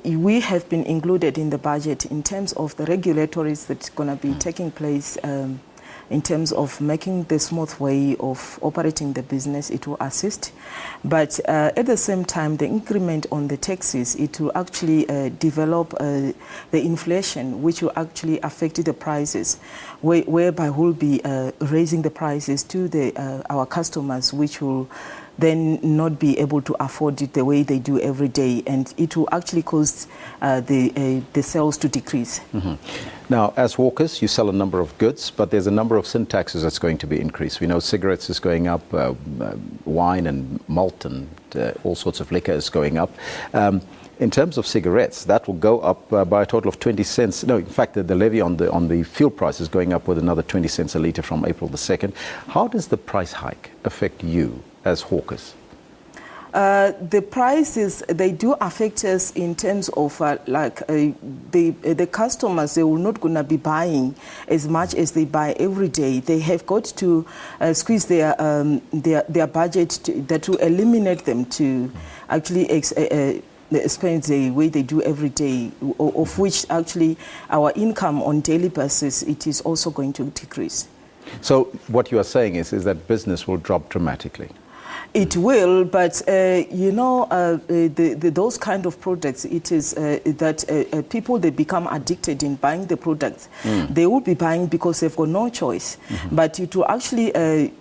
we have been included in the budget in terms of the regulatories that's going to be taking place in terms of making the smooth way of operating the business. It will assist. But at the same time, the increment on the taxes, it will actually develop the inflation, which will actually affect the prices, whereby we'll be raising the prices to our customers, which will then not be able to afford it the way they do every day, and it will actually cause the sales to decrease. Now, as hawkers, you sell a number of goods, but there's a number of sin taxes that's going to be increased. We know cigarettes is going up, wine and malt and all sorts of liquor is going up. In terms of cigarettes, that will go up by a total of 20 cents. No, in fact, the levy on the fuel price is going up with another 20 cents a litre from April the 2nd. How does the price hike affect you as hawkers? The prices, they do affect us in terms of the customers. They will not going to be buying as much as they buy every day. They have got to squeeze their budget that will eliminate them to actually spend the way they do every day, of which actually our income on daily basis, it is also going to decrease. So what you are saying is that business will drop dramatically? It will, but those kind of products, it is that people, they become addicted in buying the products. They will be buying because they've got no choice. But it will actually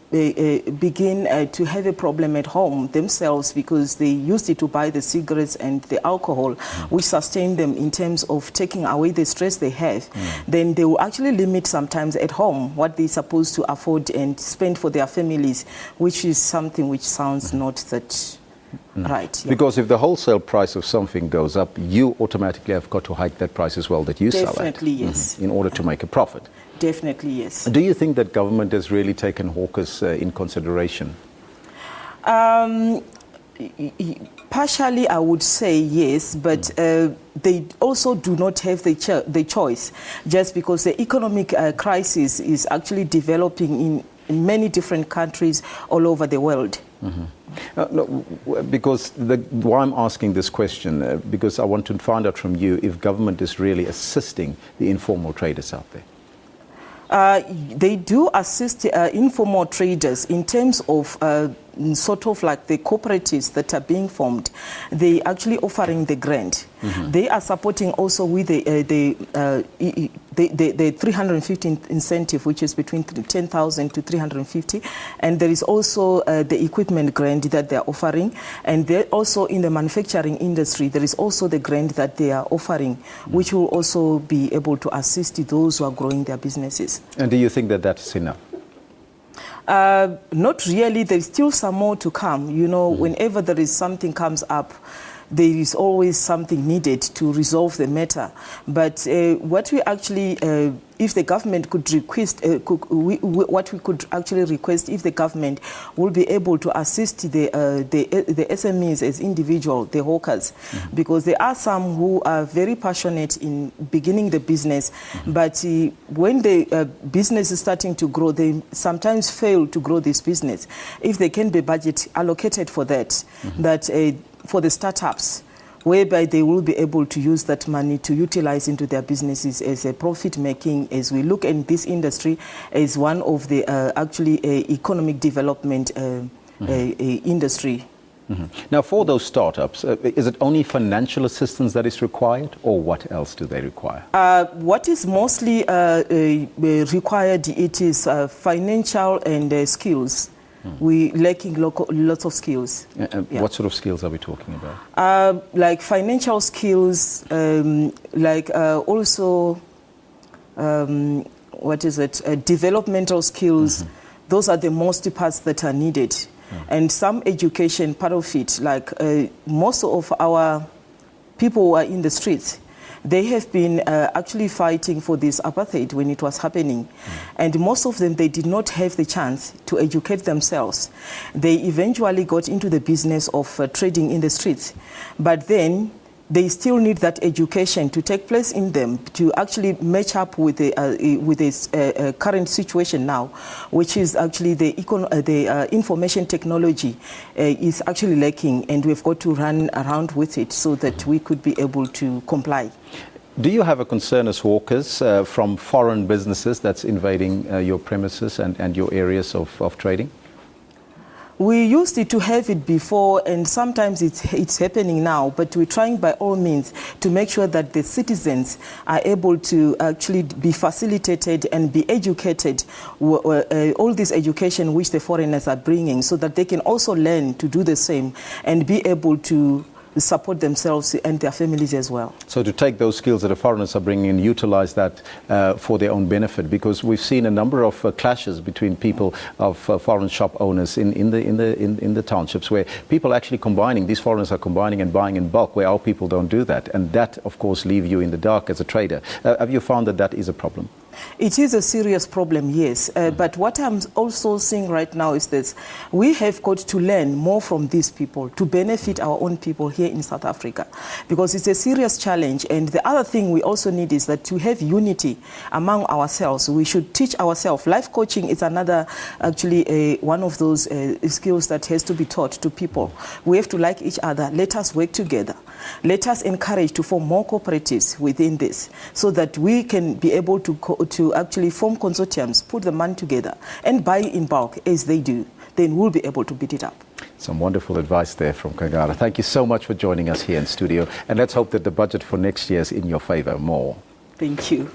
begin to have a problem at home themselves, because they used it to buy the cigarettes and the alcohol, which sustain them in terms of taking away the stress they have. Then they will actually limit sometimes at home what they're supposed to afford and spend for their families, which is something which sounds not that right. Yeah. Because if the wholesale price of something goes up, you automatically have got to hike that price as well that you sell at. Definitely, yes. In order to make a profit. Definitely, yes. Do you think that government has really taken hawkers in consideration? Partially, I would say yes, but they also do not have the choice, just because the economic crisis is actually developing in many different countries all over the world. No, because why I'm asking this question, because I want to find out from you if government is really assisting the informal traders out there. They do assist informal traders in terms of sort of like the cooperatives that are being formed. They actually offering the grant. They are supporting also with the 350 incentive, which is between 10,000 to 350, and there is also the equipment grant that they are offering, and they're also in the manufacturing industry. There is also the grant that they are offering, which will also be able to assist those who are growing their businesses. And do you think that that's enough? Not really. There's still some more to come. You know, whenever there is something comes up, there is always something needed to resolve the matter. But what we actually, if the government could request, what we could actually request, if the government will be able to assist the SMEs as individual, the hawkers, because there are some who are very passionate in beginning the business, but when the business is starting to grow, they sometimes fail to grow this business. If there can be budget allocated for that, for the startups, whereby they will be able to use that money to utilize into their businesses as a profit making, as we look at this industry as one of the actually economic development industry. Now, for those startups, is it only financial assistance that is required, or what else do they require? What is mostly required, it is financial and skills. We lacking lots of skills. What sort of skills are we talking about? Like financial skills, also, developmental skills. Those are the most parts that are needed. And some education, part of it, like most of our people who are in the streets, they have been actually fighting for this apartheid when it was happening. And most of them, they did not have the chance to educate themselves. They eventually got into the business of trading in the streets. But then they still need that education to take place in them to actually match up with the current situation now, which is actually the information technology is actually lacking, and we've got to run around with it so that we could be able to comply. Do you have a concern as hawkers from foreign businesses that's invading your premises and your areas of trading? We used to have it before, and sometimes it's happening now, but we're trying by all means to make sure that the citizens are able to actually be facilitated and be educated, all this education which the foreigners are bringing, so that they can also learn to do the same and be able to support themselves and their families as well. So to take those skills that the foreigners are bringing and utilize that for their own benefit, because we've seen a number of clashes between people of foreign shop owners in the townships, where people actually combining, these foreigners are combining and buying in bulk, where our people don't do that, and that of course leave you in the dark as a trader. Have you found that that is a problem? It is a serious problem, yes. But what I'm also seeing right now is this. We have got to learn more from these people to benefit our own people here in South Africa, because it's a serious challenge. And the other thing we also need is that to have unity among ourselves. We should teach ourselves. Life coaching is another, actually, one of those skills that has to be taught to people. We have to like each other. Let us work together. Let us encourage to form more cooperatives within this, so that we can be able to actually form consortiums, put the money together and buy in bulk as they do. Then we'll be able to beat it up. Some wonderful advice there from Kangara. Thank you so much for joining us here in studio, and let's hope that the budget for next year is in your favor more. Thank you.